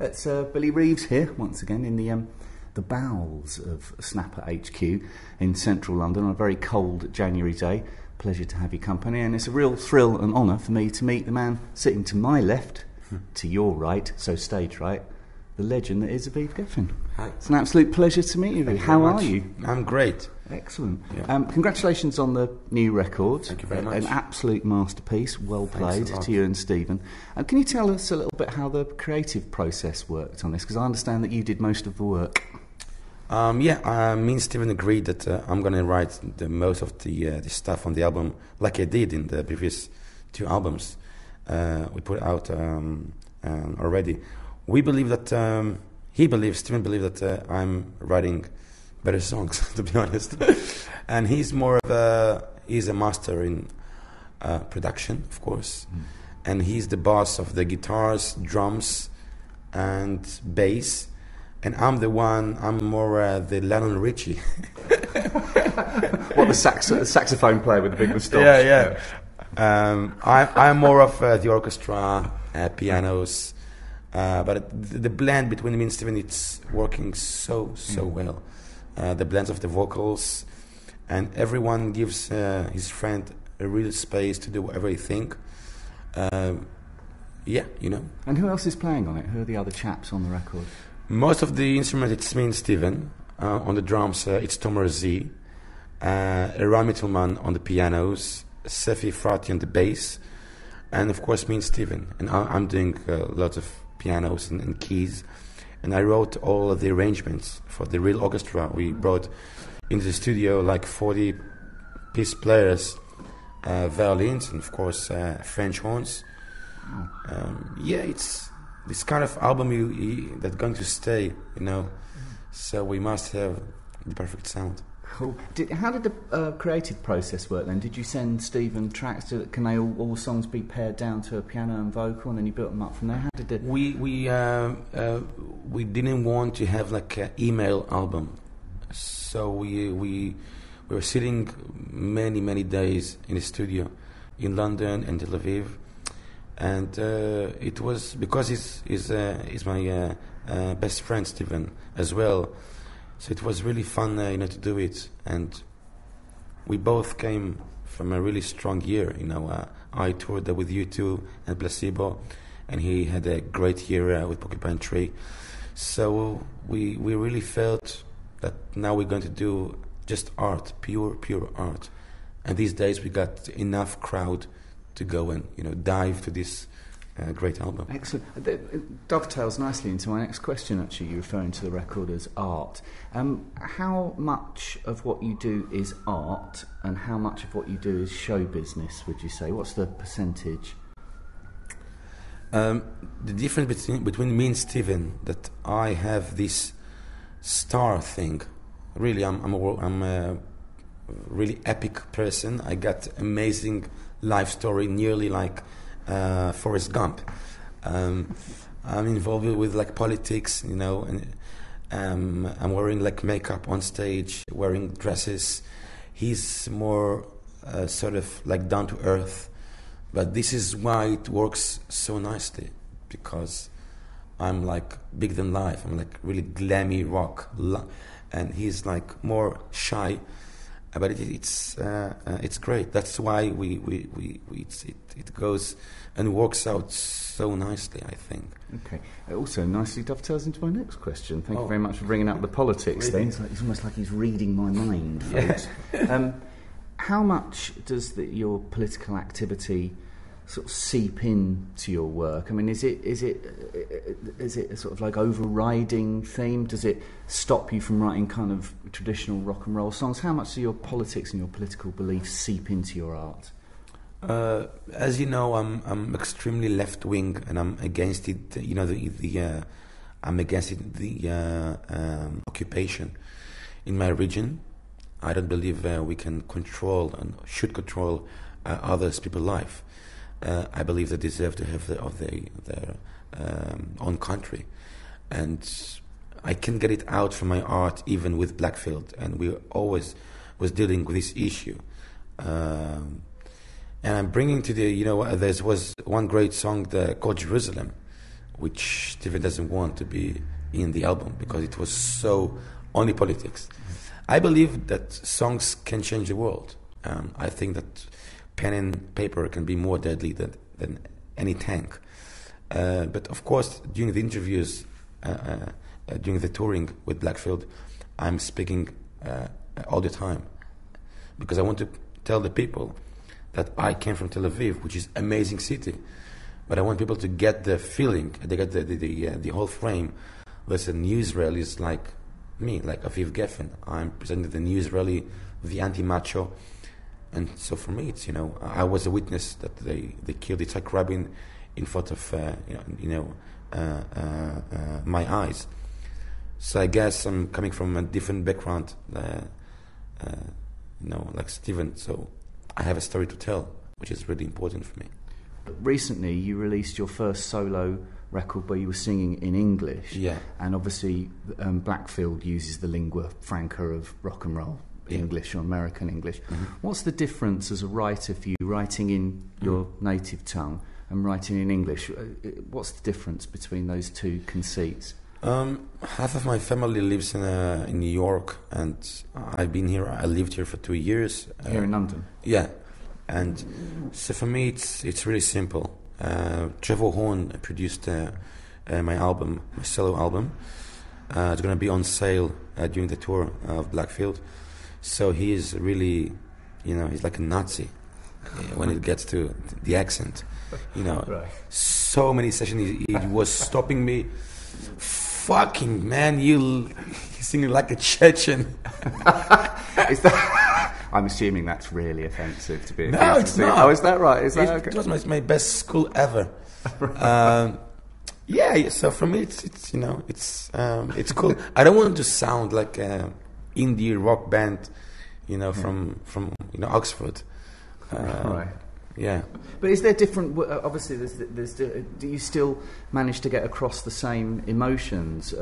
It's Billy Reeves here once again in the bowels of Snapper HQ in central London on a very cold January day. Pleasure to have your company, and it's a real thrill and honour for me to meet the man sitting to my left, to your right, so stage right, the legend that is Aviv Geffen. Hi. It's an absolute pleasure to meet you. How are you? I'm great. Excellent. Yeah. Congratulations on the new record. Thank you very much. An absolute masterpiece. Well played to you and Stephen. Can you tell us a little bit how the creative process worked on this? Because I understand that you did most of the work. Me and Stephen agreed that I'm going to write the most of the stuff on the album, like I did in the previous two albums we put out already. We believe that Stephen believes that I'm writing better songs, to be honest. And he's a master in production, of course. And he's the boss of the guitars, drums, and bass. And I'm more the Lennon Richie. What, the saxophone player with the big moustache? Yeah. I'm more of the orchestra, pianos. But the blend between me and Stephen, it's working so well. The blends of the vocals, and everyone gives his friend a real space to do whatever he think. And who else is playing on it? Who are the other chaps on the record? Most of the instruments, it's me and Stephen. On the drums, it's Tomer Z, Eran Mittelman on the pianos, Sefi Frati on the bass, and of course me and Stephen. And I'm doing lots of pianos and keys. And I wrote all of the arrangements for the real orchestra. We brought into the studio like 40-piece players, violins, and of course French horns. It's this kind of album that's going to stay, So we must have the perfect sound. Cool. How did the creative process work then? Did you send Stephen tracks? Can they all songs be pared down to a piano and vocal, and then you built them up from there? How did it? We didn't want to have like an email album, so we were sitting many days in the studio in London and Tel Aviv, and it was because he's my best friend Stephen as well. So it was really fun, to do it, and we both came from a really strong year. I toured with U2 and Placebo, and he had a great year with Porcupine Tree. So we really felt that now we're going to do just art, pure art. And these days we got enough crowd to go and dive to this great album. Excellent. It dovetails nicely into my next question, actually. You're referring to the record as art. How much of what you do is art, and how much of what you do is show business, would you say? What's the percentage? The difference between me and Stephen, that I have this star thing. Really, I'm a really epic person. I got amazing life story, nearly like Forrest Gump. I'm involved with like politics, and I'm wearing like makeup on stage, wearing dresses. He's more sort of like down to earth, but this is why it works so nicely, because I'm like big than life. I'm like really glammy rock, and he's like more shy. But it's great. That's why it goes and works out so nicely, I think. Okay. It also nicely dovetails into my next question. Thank you very much for bringing up the politics thing. It's almost like he's reading my mind, folks. Yeah. How much does your political activity sort of seep into your work? I mean, is it a sort of like overriding theme? Does it stop you from writing kind of traditional rock and roll songs? How much do your politics and your political beliefs seep into your art? As you know, I'm extremely left wing, and I'm against it. I'm against the occupation in my region. I don't believe we can control and should control others people's life. I believe they deserve to have their own country, and I can get it out from my art even with Blackfield, and we always was dealing with this issue. And I'm bringing to there was one great song called Jerusalem, which Steven doesn't want to be in the album because it was so only politics. I believe that songs can change the world. I think that pen and paper can be more deadly than any tank. But of course, during the interviews, during the touring with Blackfield, I'm speaking all the time because I want to tell the people that I came from Tel Aviv, which is an amazing city, but I want people to get the feeling, they get the whole frame. There's a new Israelis like me, like Aviv Geffen. I'm presenting the new Israeli, the anti-macho, and so for me, it's I was a witness that they killed Yitzhak Rabin in front of my eyes. So I guess I'm coming from a different background, like Steven. So I have a story to tell, which is really important for me. Recently, you released your first solo record where you were singing in English. Yeah. And obviously, Blackfield uses the lingua franca of rock and roll, English or American English. Mm-hmm. What's the difference as a writer for you, writing in your native tongue and writing in English? What's the difference between those two conceits? Half of my family lives in New York, and I've been here. I lived here for 2 years. Here in London? Yeah. And so for me, it's really simple. Trevor Horn produced my album, my solo album. It's going to be on sale during the tour of Blackfield. So he is really, he's like a Nazi when it gets to the accent. Right. So many sessions he was stopping me. Fucking man, you're singing like a Chechen. Is that? I'm assuming that's really offensive to be. No, it's not. Oh, is that right? Is that okay? It was my best school ever. Yeah. So for me, it's cool. I don't want to sound like a indie rock band, from Oxford. Right. Yeah. But is there different? Obviously, there's. Do you still manage to get across the same emotions?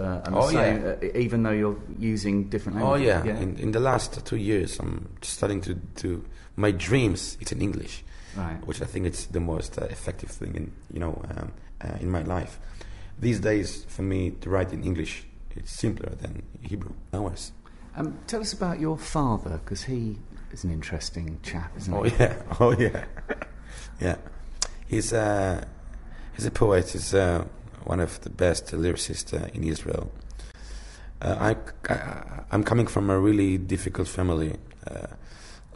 Even though you're using different languages. Oh yeah. In the last 2 years, I'm starting to my dreams. It's in English, right? Which I think it's the most effective thing in my life. These days, for me to write in English, it's simpler than Hebrew. Hours. Tell us about your father, because he is an interesting chap, isn't he? Oh yeah. Yeah, he's a poet. He's one of the best lyricists in Israel. I'm coming from a really difficult family.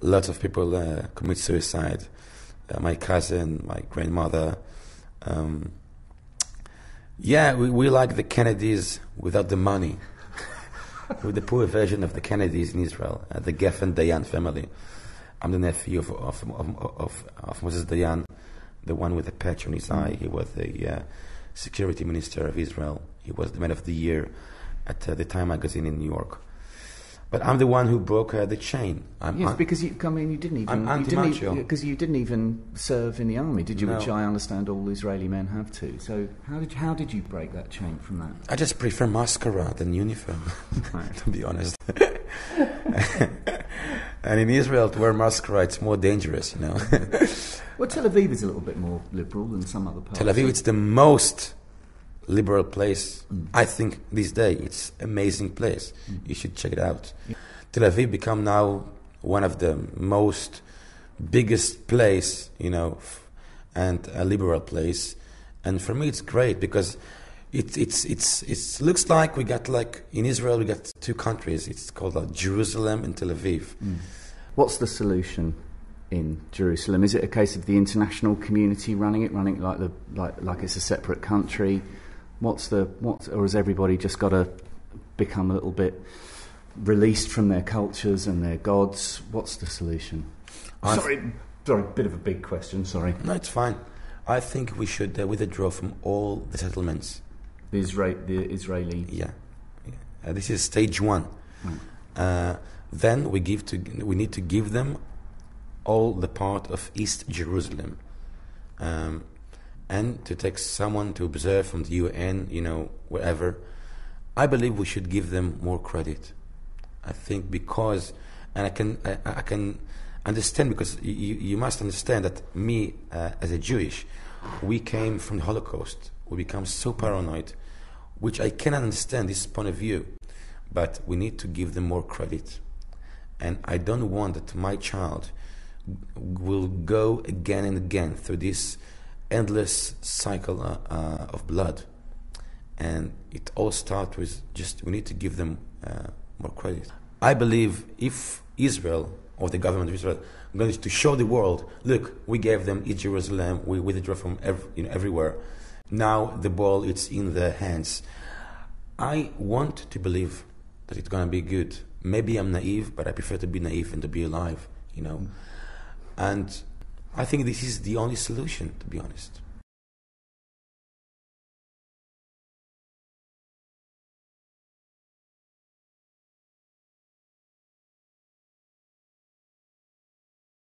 Lots of people commit suicide. My cousin, my grandmother. We like the Kennedys without the money. With the poor version of the Kennedys in Israel, the Geffen Dayan family. I'm the nephew of Moses Dayan, the one with the patch on his eye. He was the security minister of Israel. He was the man of the year at the Time magazine in New York. But I'm the one who broke the chain. Because you didn't even. I'm anti-macho. Because you didn't even serve in the army, did you? No. Which I understand all Israeli men have to. So how did you break that chain from that? I just prefer mascara than uniform, Right. to be honest. And in Israel, to wear mascara, it's more dangerous, Well, Tel Aviv is a little bit more liberal than some other parts. Tel Aviv, it's the most liberal place, I think, these days. It's an amazing place. You should check it out. Yeah. Tel Aviv become now one of the most biggest place, and a liberal place. And for me, it's great because it looks like we got, like, in Israel, we got two countries. It's called Jerusalem and Tel Aviv. What's the solution in Jerusalem? Is it a case of the international community running it like it's a separate country? Or has everybody just got to become a little bit released from their cultures and their gods? What's the solution? Sorry, bit of a big question, sorry. No, it's fine. I think we should withdraw from all the settlements. The Israeli... Yeah. This is stage one. Right. Then we need to give them all the part of East Jerusalem. And to take someone to observe from the UN, wherever. I believe we should give them more credit. I think because, and I can understand, because you must understand that me, as a Jewish, we came from the Holocaust. we become so paranoid, which I cannot understand this point of view, but we need to give them more credit. And I don't want that my child will go again and again through this endless cycle of blood. And it all starts with just, we need to give them more credit. I believe if Israel, or the government of Israel, going to show the world, look, we gave them East Jerusalem, we withdrew from everywhere. Now the ball is in their hands. I want to believe that it's going to be good. Maybe I'm naive, but I prefer to be naive and to be alive, you know. And I think this is the only solution, to be honest.